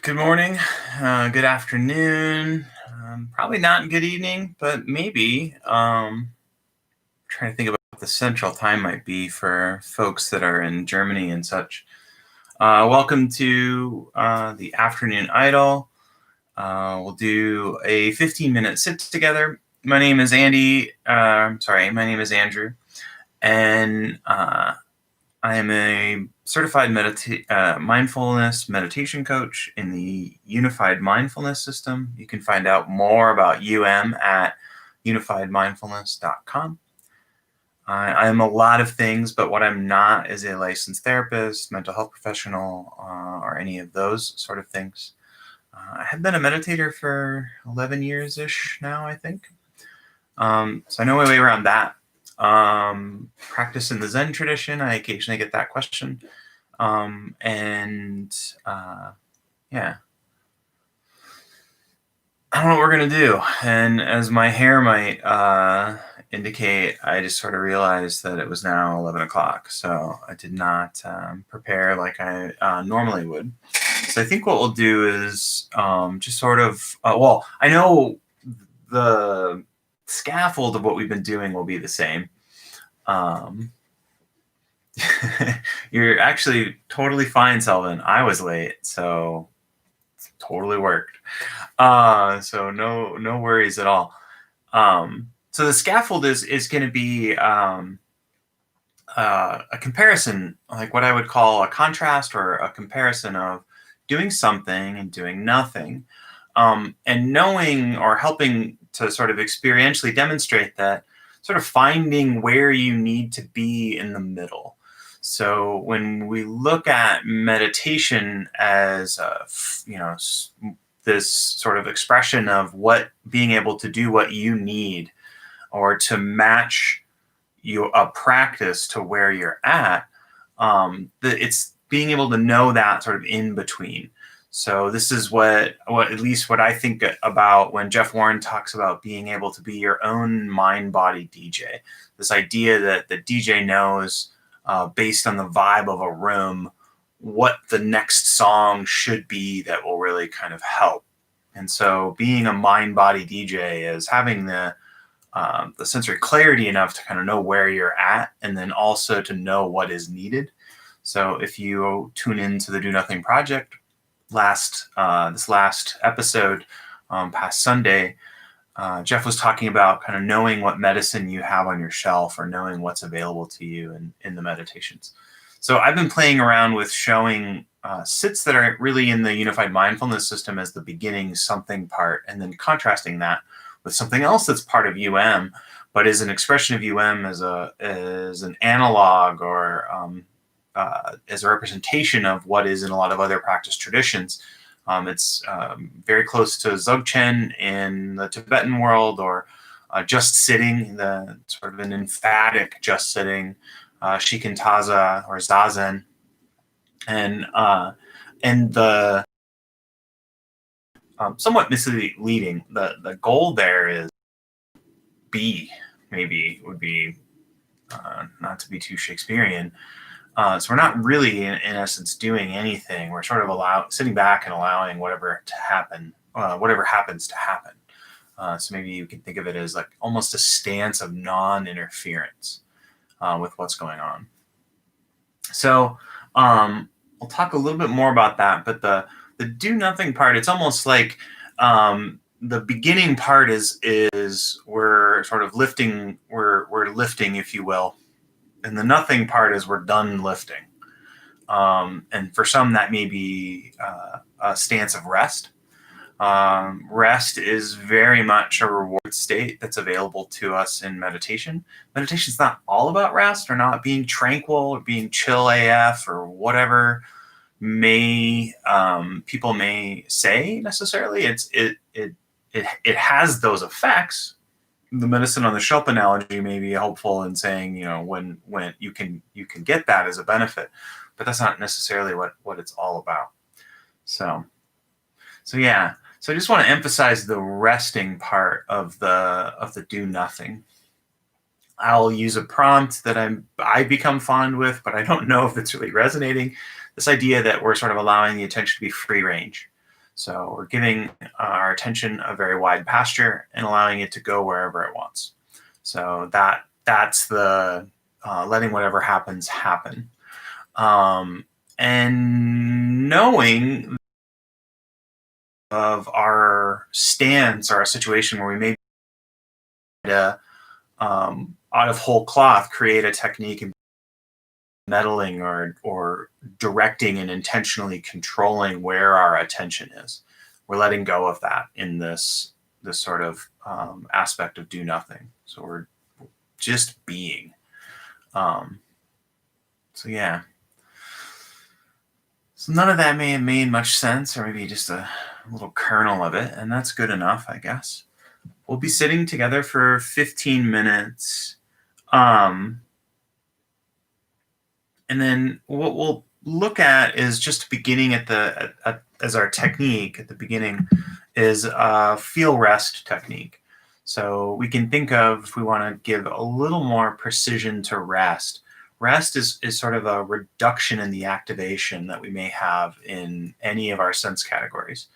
Good morning, good afternoon, probably not good evening, but maybe. Trying to think about what the central time might be for folks that are in Germany and such. Welcome to the Afternoon Idol. We'll do a 15-minute sit together. My name is Andy. My name is Andrew, and I am a certified mindfulness meditation coach in the Unified Mindfulness System. You can find out more about at unifiedmindfulness.com. I am a lot of things, but what I'm not is a licensed therapist, mental health professional, or any of those sort of things. I have been a meditator for 11 years-ish now, I think. So I know my way around that. Practice in the Zen tradition. I occasionally get that question. Yeah. I don't know what we're going to do. And as my hair might indicate, I just sort of realized that it was now 11 o'clock. So I did not prepare like I normally would. So I think what we'll do is just sort of, I know the scaffold of what we've been doing will be the same. You're actually totally fine, Selvin. I was late, so it totally worked. So no worries at all. So the scaffold is going to be a comparison, like what I would call a contrast or a comparison of doing something and doing nothing, and knowing or helping to sort of experientially demonstrate that, sort of finding where you need to be in the middle. So when we look at meditation as this sort of expression of what being able to do what you need, or to match a practice to where you're at, it's being able to know that sort of in between. So this is what at least what I think about when Jeff Warren talks about being able to be your own mind-body DJ. This idea that the DJ knows, based on the vibe of a room, what the next song should be that will really kind of help. And so being a mind-body DJ is having the sensory clarity enough to kind of know where you're at, and then also to know what is needed. So if you tune into the Do Nothing Project this last episode, past Sunday, Jeff was talking about kind of knowing what medicine you have on your shelf, or knowing what's available to you in the meditations. So I've been playing around with showing sits that are really in the Unified Mindfulness System as the beginning something part, and then contrasting that with something else that's part of but is an expression of as an analog, or as a representation of what is in a lot of other practice traditions. It's very close to Dzogchen in the Tibetan world, or just sitting, the sort of an emphatic just sitting, Shikantaza or Zazen, and the somewhat misleading. The goal there is maybe would be not to be too Shakespearean. So we're not really, in essence, doing anything. We're sort of sitting back and allowing whatever to happen, whatever happens to happen. So maybe you can think of it as like almost a stance of non-interference with what's going on. So we'll talk a little bit more about that. But the do nothing part, it's almost like the beginning part is we're sort of lifting, we're lifting, if you will. And the nothing part is we're done lifting. And for some, that may be a stance of rest. Rest is very much a reward state that's available to us in meditation. Meditation is not all about rest, or not being tranquil, or being chill AF, or whatever people may say necessarily. It has those effects. The medicine on the shelf analogy may be helpful in saying, when you can get that as a benefit, but that's not necessarily what it's all about. So yeah. So I just want to emphasize the resting part of the do nothing. I'll use a prompt that I become fond with, but I don't know if it's really resonating. This idea that we're sort of allowing the attention to be free range. So we're giving our attention a very wide pasture and allowing it to go wherever it wants. So that's the letting whatever happens happen. And knowing of our stance or a situation where we may out of whole cloth create a technique and meddling or directing and intentionally controlling where our attention is. We're letting go of that in this sort of aspect of do nothing. So we're just being. So yeah. So none of that may have made much sense, or maybe just a little kernel of it, and that's good enough, I guess. We'll be sitting together for 15 minutes. And then what we'll look at is just beginning as our technique at the beginning is a feel rest technique. So we can think of, if we want to give a little more precision to rest, rest is sort of a reduction in the activation that we may have in any of our sense categories.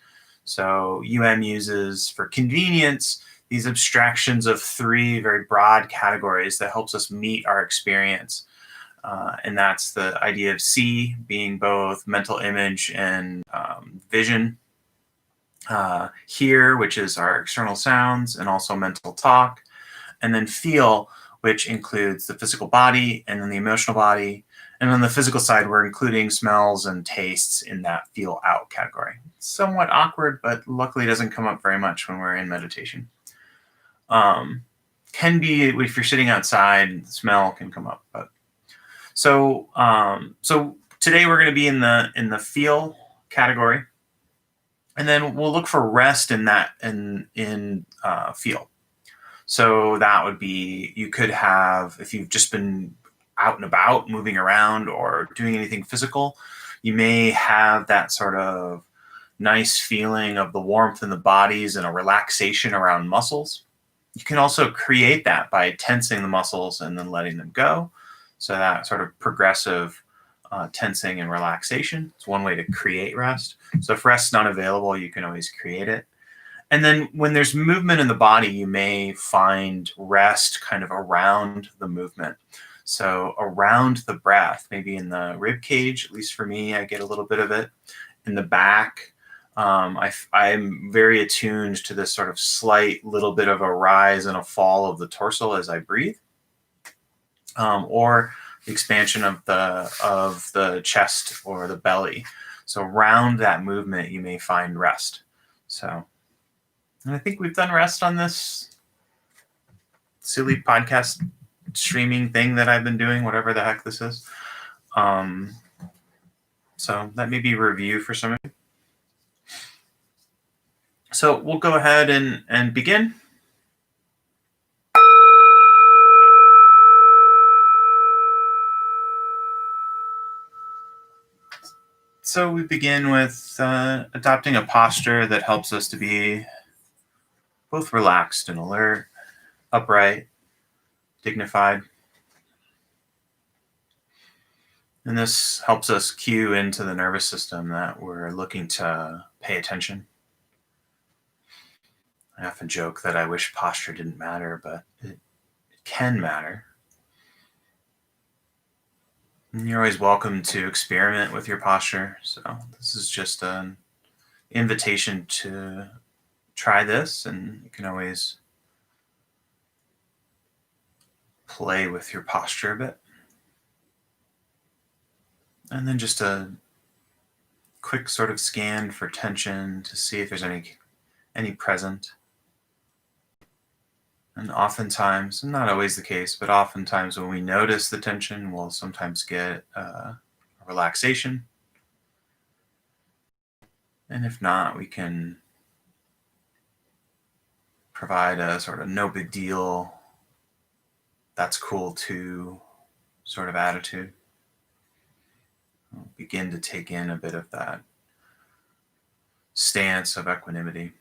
So uses, for convenience, these abstractions of three very broad categories that helps us meet our experience. And that's the idea of see being both mental image and vision. Hear, which is our external sounds, and also mental talk. And then feel, which includes the physical body and then the emotional body. And on the physical side, we're including smells and tastes in that feel out category. Somewhat awkward, but luckily doesn't come up very much when we're in meditation. Can be, if you're sitting outside, smell can come up. But so today we're going to be in the feel category, and then we'll look for rest in that in feel. So that would be, you could have, if you've just been out and about, moving around or doing anything physical, you may have that sort of nice feeling of the warmth in the bodies and a relaxation around muscles. You can also create that by tensing the muscles and then letting them go. So that sort of progressive tensing and relaxation is one way to create rest. So if rest's not available, you can always create it. And then when there's movement in the body, you may find rest kind of around the movement. So around the breath, maybe in the rib cage, at least for me, I get a little bit of it. In the back, I'm very attuned to this sort of slight little bit of a rise and a fall of the torso as I breathe, or the expansion of the chest or the belly. So around that movement, you may find rest. So. And I think we've done rest on this silly podcast streaming thing that I've been doing, whatever the heck this is. So that may be a review for some of you. So we'll go ahead and begin. So we begin with adopting a posture that helps us to be both relaxed and alert, upright, dignified. And this helps us cue into the nervous system that we're looking to pay attention. I often joke that I wish posture didn't matter, but it can matter. And you're always welcome to experiment with your posture. So this is just an invitation to try this, and you can always play with your posture a bit. And then just a quick sort of scan for tension to see if there's any present. And oftentimes, not always the case, but oftentimes when we notice the tension, we'll sometimes get a relaxation. And if not, we can provide a sort of no big deal, that's cool too sort of attitude. We'll begin to take in a bit of that stance of equanimity.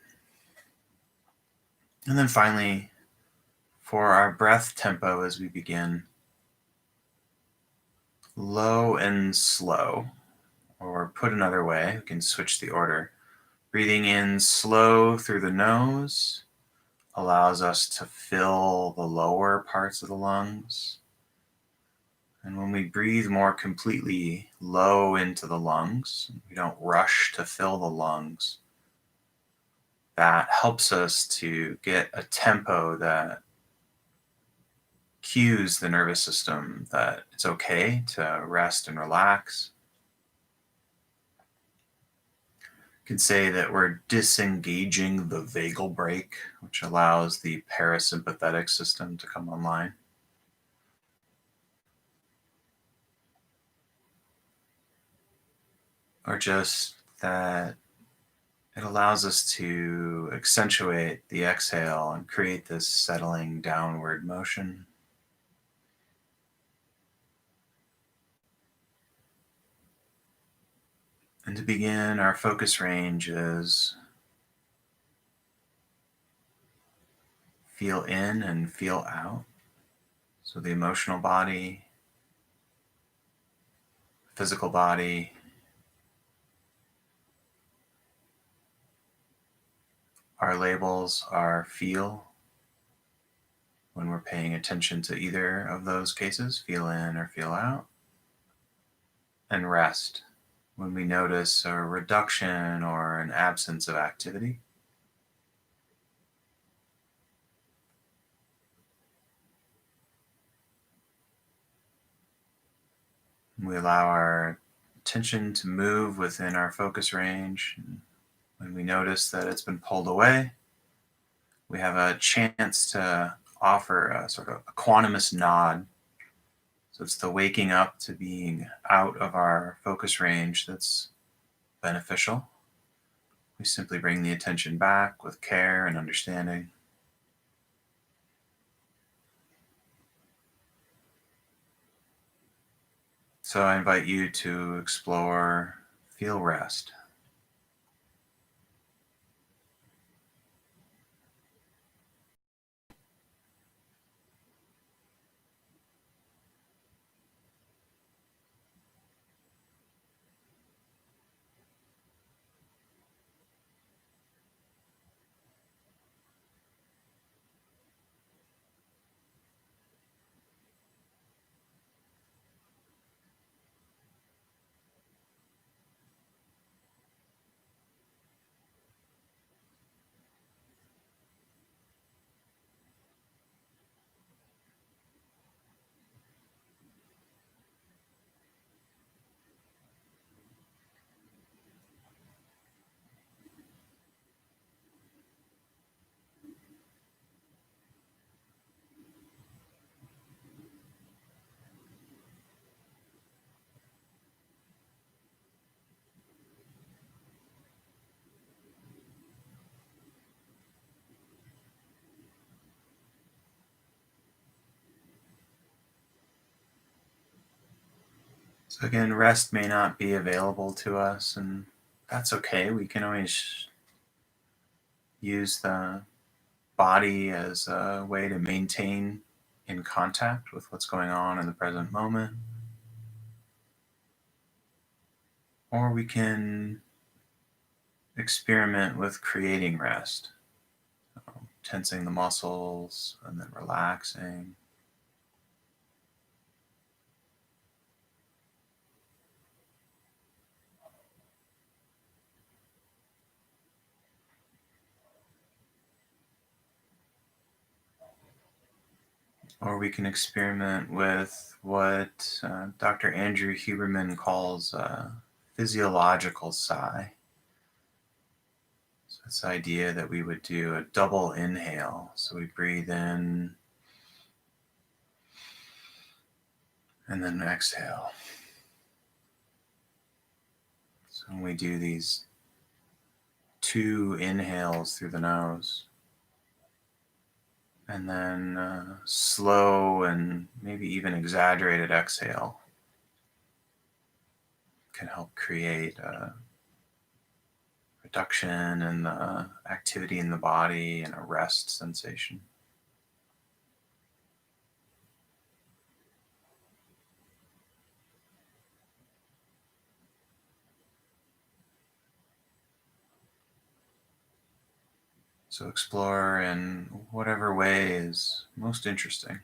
And then finally, for our breath tempo as we begin, low and slow, or put another way, we can switch the order. Breathing in slow through the nose allows us to fill the lower parts of the lungs. And when we breathe more completely low into the lungs, we don't rush to fill the lungs. That helps us to get a tempo that cues the nervous system that it's okay to rest and relax. You can say that we're disengaging the vagal brake, which allows the parasympathetic system to come online. Or just that it allows us to accentuate the exhale and create this settling downward motion. And to begin, our focus range is feel in and feel out. So the emotional body, physical body, our labels are feel when we're paying attention to either of those cases, feel in or feel out, and rest when we notice a reduction or an absence of activity. We allow our attention to move within our focus range. When we notice that it's been pulled away, we have a chance to offer a sort of a quantumous nod. So it's the waking up to being out of our focus range that's beneficial. We simply bring the attention back with care and understanding. So I invite you to explore, feel rest. So again, rest may not be available to us, and that's okay. We can always use the body as a way to maintain in contact with what's going on in the present moment. Or we can experiment with creating rest, tensing the muscles and then relaxing. Or we can experiment with what Dr. Andrew Huberman calls physiological sigh. So this idea that we would do a double inhale. So we breathe in and then exhale. So when we do these 2 inhales through the nose, and then slow and maybe even exaggerated exhale can help create a reduction in the activity in the body and a rest sensation. So explore in whatever way is most interesting.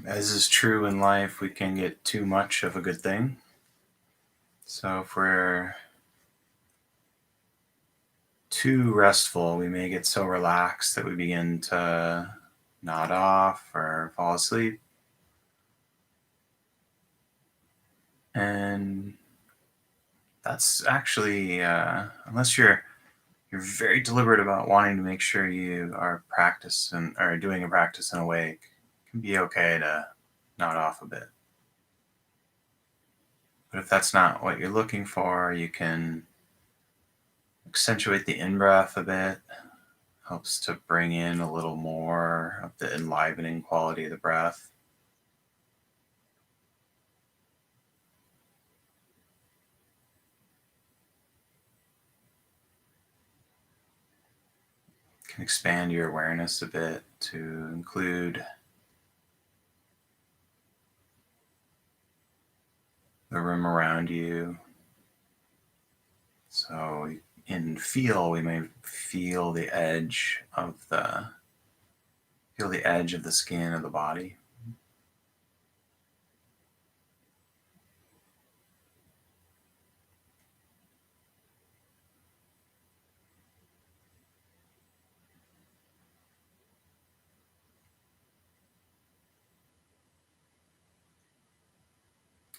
As is true in life, we can get too much of a good thing. So if we're too restful, we may get so relaxed that we begin to nod off or fall asleep. And that's actually, unless you're very deliberate about wanting to make sure you are practicing or doing a practice in awake, it can be okay to nod off a bit. But if that's not what you're looking for, you can accentuate the in breath a bit. Helps to bring in a little more of the enlivening quality of the breath. Can expand your awareness a bit to include the room around you. So in feel, we may feel the edge of the skin of the body.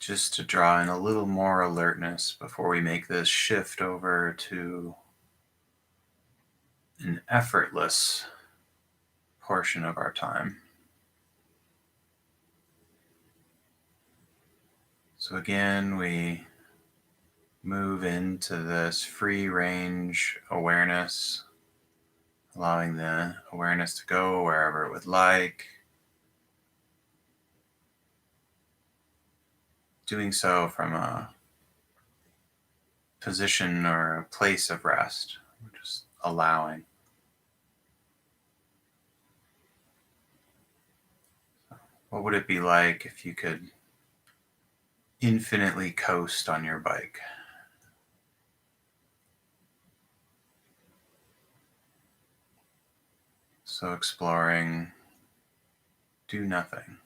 Just to draw in a little more alertness before we make this shift over to an effortless portion of our time. So again, we move into this free range awareness, allowing the awareness to go wherever it would like. Doing so from a position or a place of rest. We're just allowing. What would it be like if you could infinitely coast on your bike? So exploring, do nothing.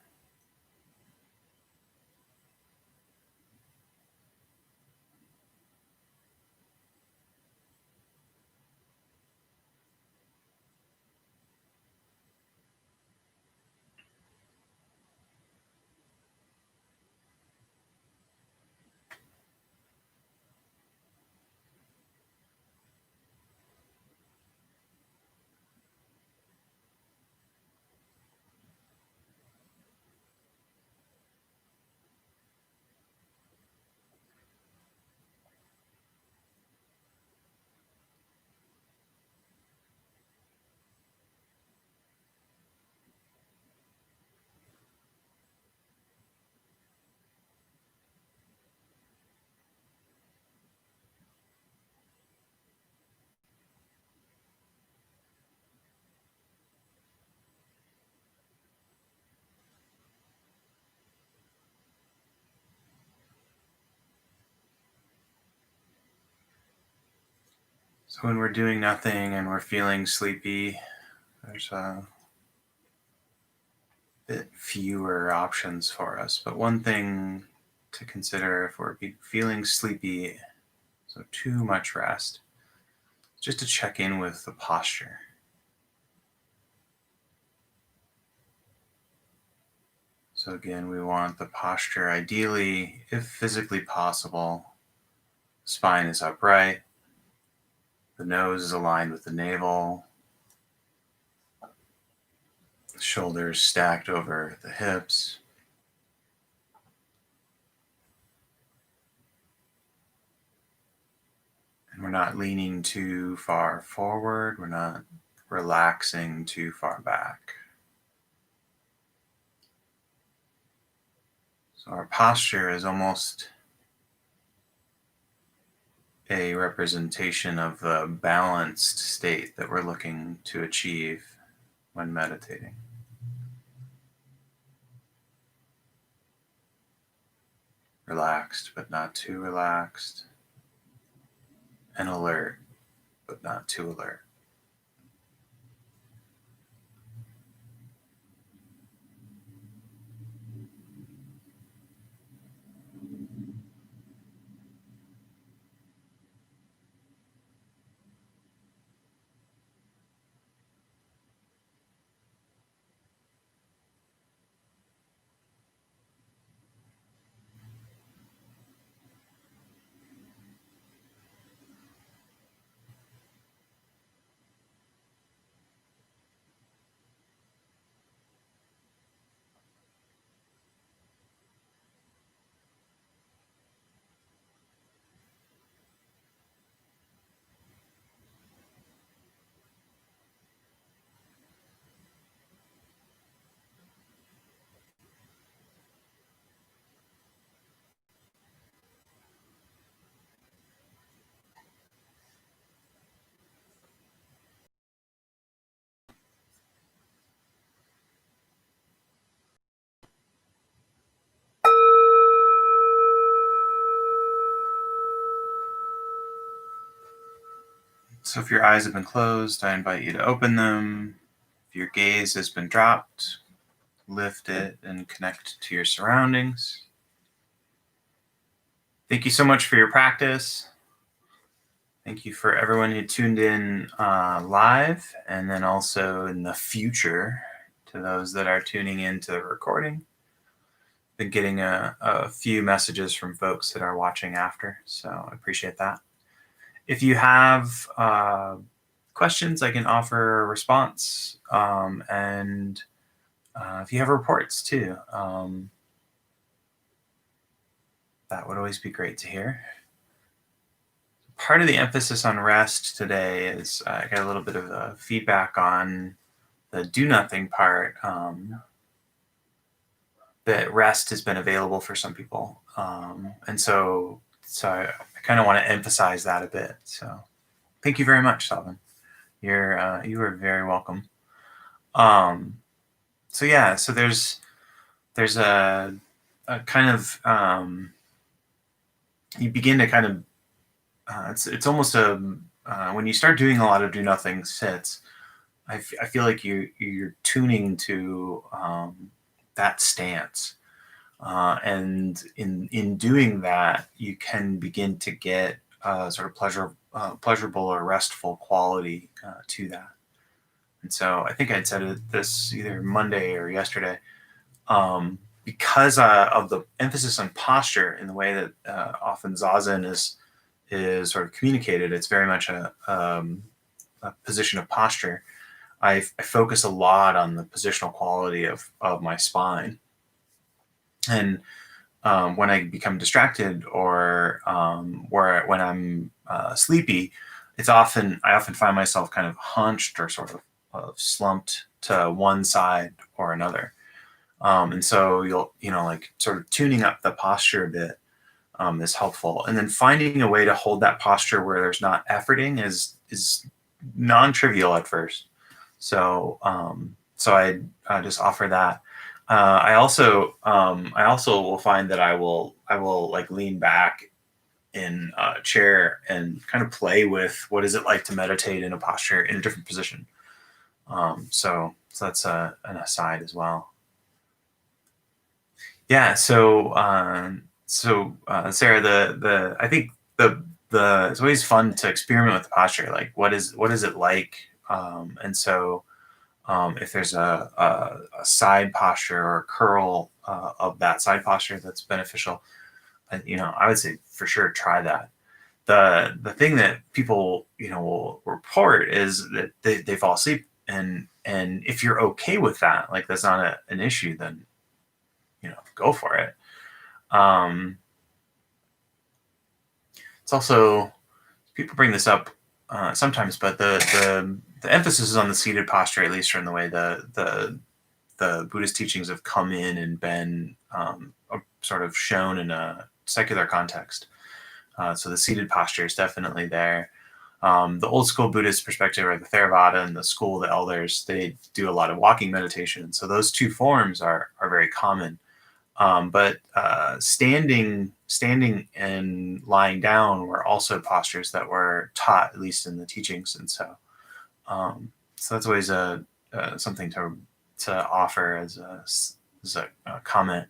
So when we're doing nothing and we're feeling sleepy, there's a bit fewer options for us. But one thing to consider if we're feeling sleepy, so too much rest, just to check in with the posture. So again, we want the posture ideally, if physically possible, spine is upright, the nose is aligned with the navel, the shoulders stacked over the hips. And we're not leaning too far forward, we're not relaxing too far back. So our posture is almost a representation of the balanced state that we're looking to achieve when meditating. Relaxed, but not too relaxed. And alert, but not too alert. So if your eyes have been closed, I invite you to open them. If your gaze has been dropped, lift it and connect to your surroundings. Thank you so much for your practice. Thank you for everyone who tuned in live, and then also in the future to those that are tuning into the recording. Been getting a few messages from folks that are watching after, so I appreciate that. If you have questions, I can offer a response, and if you have reports too, that would always be great to hear. Part of the emphasis on rest today is I got a little bit of feedback on the do nothing part, that rest has been available for some people. And so I kind of want to emphasize that a bit. So thank you very much, Salvin. You are very welcome. So yeah, so there's a kind of, you begin to kind of, it's almost when you start doing a lot of do nothing sits, I feel like you're tuning to that stance, and in doing that, you can begin to get sort of pleasurable or restful quality to that. And so I think I'd said this either Monday or yesterday, because of the emphasis on posture in the way that often Zazen is sort of communicated. It's very much a position of posture. I focus a lot on the positional quality of my spine. And when I become distracted or when I'm sleepy, I often find myself kind of hunched or sort of slumped to one side or another. And so like sort of tuning up the posture a bit is helpful. And then finding a way to hold that posture where there's not efforting is non-trivial at first. So I just offer that. I also will find that I will like lean back in a chair and kind of play with what is it like to meditate in a posture in a different position. So that's an aside as well. Yeah. Sarah, the I think the it's always fun to experiment with the posture. Like, what is it like? If there's a side posture or a curl of that side posture that's beneficial, I would say for sure try that. The thing that people will report is that they fall asleep, and if you're okay with that, like that's not an issue, then go for it. Um, it's also, people bring this up sometimes, but the emphasis is on the seated posture, at least from the way the Buddhist teachings have come in and been sort of shown in a secular context. So the seated posture is definitely there. The old school Buddhist perspective, or the Theravada and the school of the elders, they do a lot of walking meditation. So those two forms are very common. But standing and lying down were also postures that were taught, at least in the teachings. And so that's always something to offer as a comment.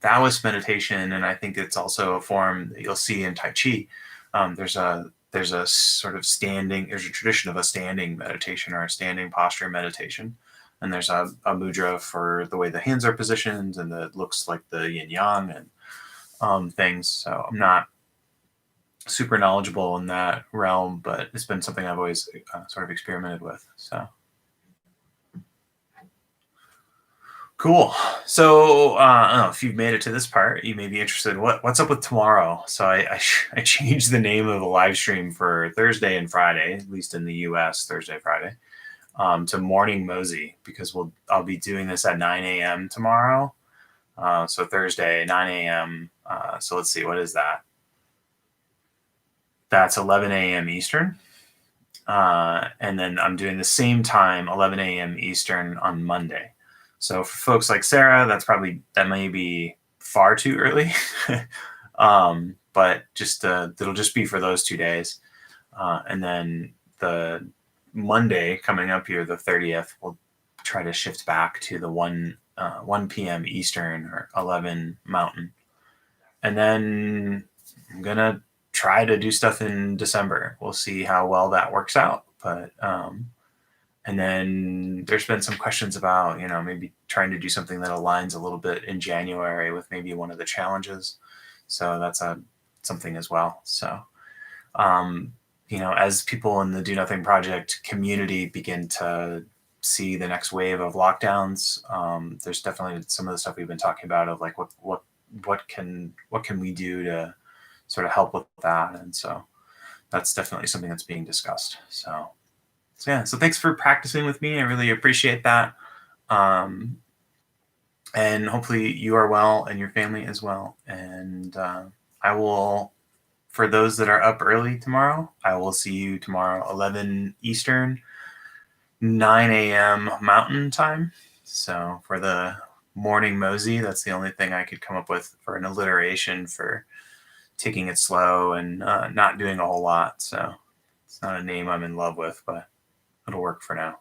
Taoist meditation, and I think it's also a form that you'll see in Tai Chi. There's a sort of there's a tradition of a standing meditation or a standing posture meditation. And there's a mudra for the way the hands are positioned, and it looks like the yin yang and things. So I'm not super knowledgeable in that realm, but it's been something I've always sort of experimented with. So cool. So I don't know if you've made it to this part, you may be interested. What's up with tomorrow? So I changed the name of the live stream for Thursday and Friday, at least in the U.S. Thursday, Friday. To Morning Mosey, because I'll be doing this at 9 a.m. tomorrow. So Thursday, 9 a.m. So let's see, what is that? That's 11 a.m. Eastern. And then I'm doing the same time, 11 a.m. Eastern on Monday. So for folks like Sarah, that may be far too early. But it'll just be for those 2 days. And then the Monday coming up here, the 30th, we'll try to shift back to the 1 p.m. Eastern or 11 Mountain. And then I'm going to try to do stuff in December. We'll see how well that works out. But and then there's been some questions about, maybe trying to do something that aligns a little bit in January with maybe one of the challenges. So that's something as well. So, as people in the Do Nothing Project community begin to see the next wave of lockdowns, there's definitely some of the stuff we've been talking about of like what can we do to sort of help with that, and so that's definitely something that's being discussed. So yeah, so thanks for practicing with me. I really appreciate that, and hopefully you are well and your family as well. And I will. For those that are up early tomorrow, I will see you tomorrow, 11 Eastern, 9 a.m. Mountain Time. So for the Morning Mosey, that's the only thing I could come up with for an alliteration for taking it slow and not doing a whole lot. So it's not a name I'm in love with, but it'll work for now.